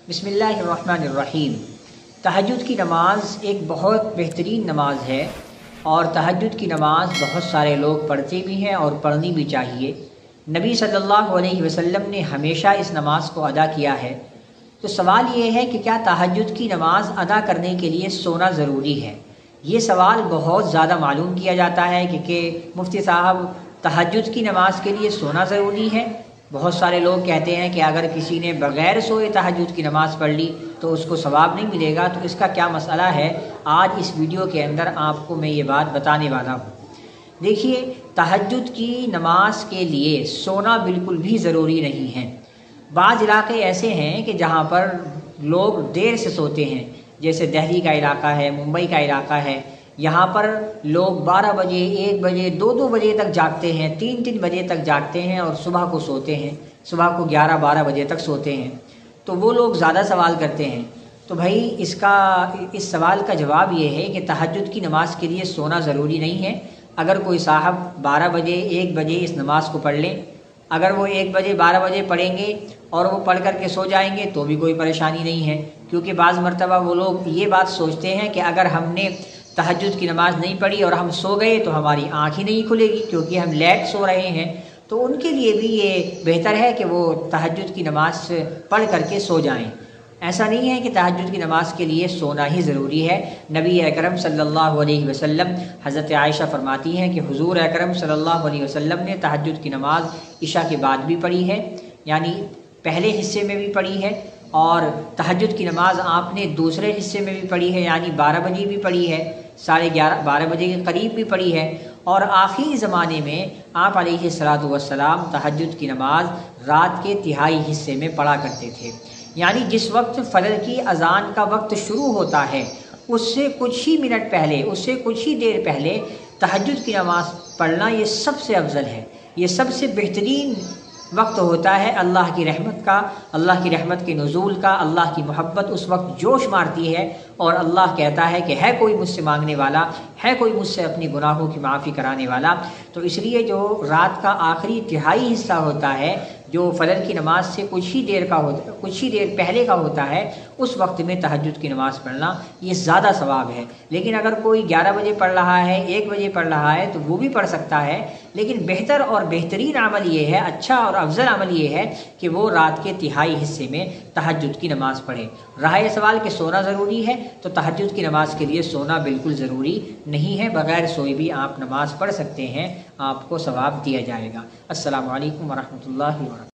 بسم اللہ الرحمن الرحیم۔ تہجد کی نماز ایک بہت بہترین نماز ہے اور تہجد کی نماز بہت سارے لوگ پڑھتے بھی ہیں اور پڑھنی بھی چاہیے۔ نبی صلی اللہ علیہ وسلم نے ہمیشہ اس نماز کو ادا کیا ہے۔ تو سوال یہ ہے کہ کیا تہجد کی نماز ادا کرنے کے لیے سونا ضروری ہے؟ یہ سوال بہت زیادہ معلوم کیا جاتا ہے کہ مفتی صاحب تہجد کی نماز کے لیے سونا ضروری ہے۔ بہت سارے لوگ کہتے ہیں کہ اگر کسی نے بغیر سوئے تہجد کی نماز پڑھ لی تو اس کو ثواب نہیں ملے گا۔ تو اس کا کیا مسئلہ ہے، آج اس ویڈیو کے اندر آپ کو میں یہ بات بتانے والا ہوں۔ دیکھیے، تہجد کی نماز کے لیے سونا بالکل بھی ضروری نہیں ہے۔ بعض علاقے ایسے ہیں کہ جہاں پر لوگ دیر سے سوتے ہیں، جیسے دہلی کا علاقہ ہے، ممبئی کا علاقہ ہے۔ یہاں پر لوگ 12 بجے، 1 بجے، 2 بجے تک جاگتے ہیں، 3 بجے تک جاگتے ہیں اور صبح کو سوتے ہیں، صبح کو 11-12 بجے تک سوتے ہیں۔ تو وہ لوگ زیادہ سوال کرتے ہیں۔ تو بھائی اس سوال کا جواب یہ ہے کہ تہجد کی نماز کے لیے سونا ضروری نہیں ہے۔ اگر کوئی صاحب 12 بجے، 1 بجے اس نماز کو پڑھ لیں، اگر وہ 1 بجے، 12 بجے پڑھیں گے اور وہ پڑھ کر کے سو جائیں گے تو بھی کوئی پریشانی نہیں ہے، کیونکہ بعض مرتبہ وہ لوگ یہ بات سوچتے ہیں کہ اگر ہم نے تہجد کی نماز نہیں پڑھی اور ہم سو گئے تو ہماری آنکھ ہی نہیں کھلے گی، کیونکہ ہم لیٹ سو رہے ہیں۔ تو ان کے لیے بھی یہ بہتر ہے کہ وہ تہجد کی نماز پڑھ کر کے سو جائیں۔ ایسا نہیں ہے کہ تہجد کی نماز کے لیے سونا ہی ضروری ہے۔ نبی اکرم صلی اللہ علیہ وسلم، حضرت عائشہ فرماتی ہیں کہ حضور اکرم صلی اللہ علیہ وسلم نے تہجد کی نماز عشاء کے بعد بھی پڑھی ہے، یعنی پہلے حصے میں بھی پڑھی ہے، اور تہجد کی نماز آپ نے دوسرے حصے میں بھی پڑھی ہے، یعنی 12 بجے بھی پڑھی ہے، 11:30 12 بجے کے قریب بھی پڑھی ہے، اور آخری زمانے میں آپ علیہ الصلوۃ والسلام تہجد کی نماز رات کے تہائی حصے میں پڑھا کرتے تھے۔ یعنی جس وقت فجر کی اذان کا وقت شروع ہوتا ہے اس سے کچھ ہی منٹ پہلے، اس سے کچھ ہی دیر پہلے تہجد کی نماز پڑھنا یہ سب سے افضل ہے، یہ سب سے بہترین وقت ہوتا ہے اللہ کی رحمت کا، اللہ کی رحمت کے نزول کا۔ اللہ کی محبت اس وقت جوش مارتی ہے اور اللہ کہتا ہے کہ ہے کوئی مجھ سے مانگنے والا، ہے کوئی مجھ سے اپنی گناہوں کی معافی کرانے والا۔ تو اس لیے جو رات کا آخری تہائی حصہ ہوتا ہے، جو فجر کی نماز سے کچھ ہی دیر پہلے کا ہوتا ہے، اس وقت میں تہجد کی نماز پڑھنا یہ زیادہ ثواب ہے۔ لیکن اگر کوئی 11 بجے پڑھ رہا ہے، 1 بجے پڑھ رہا ہے تو وہ بھی پڑھ سکتا ہے، لیکن بہتر اور بہترین عمل یہ ہے، اچھا اور افضل عمل یہ ہے کہ وہ رات کے تہائی حصے میں تہجد کی نماز پڑھے۔ رہا یہ سوال کہ سونا ضروری ہے، تو تہجد کی نماز کے لیے سونا بالکل ضروری نہیں ہے، بغیر سوئے بھی آپ نماز پڑھ سکتے ہیں، آپ کو ثواب دیا جائے گا۔ السلام علیکم ورحمۃ اللہ وبرکاتہ۔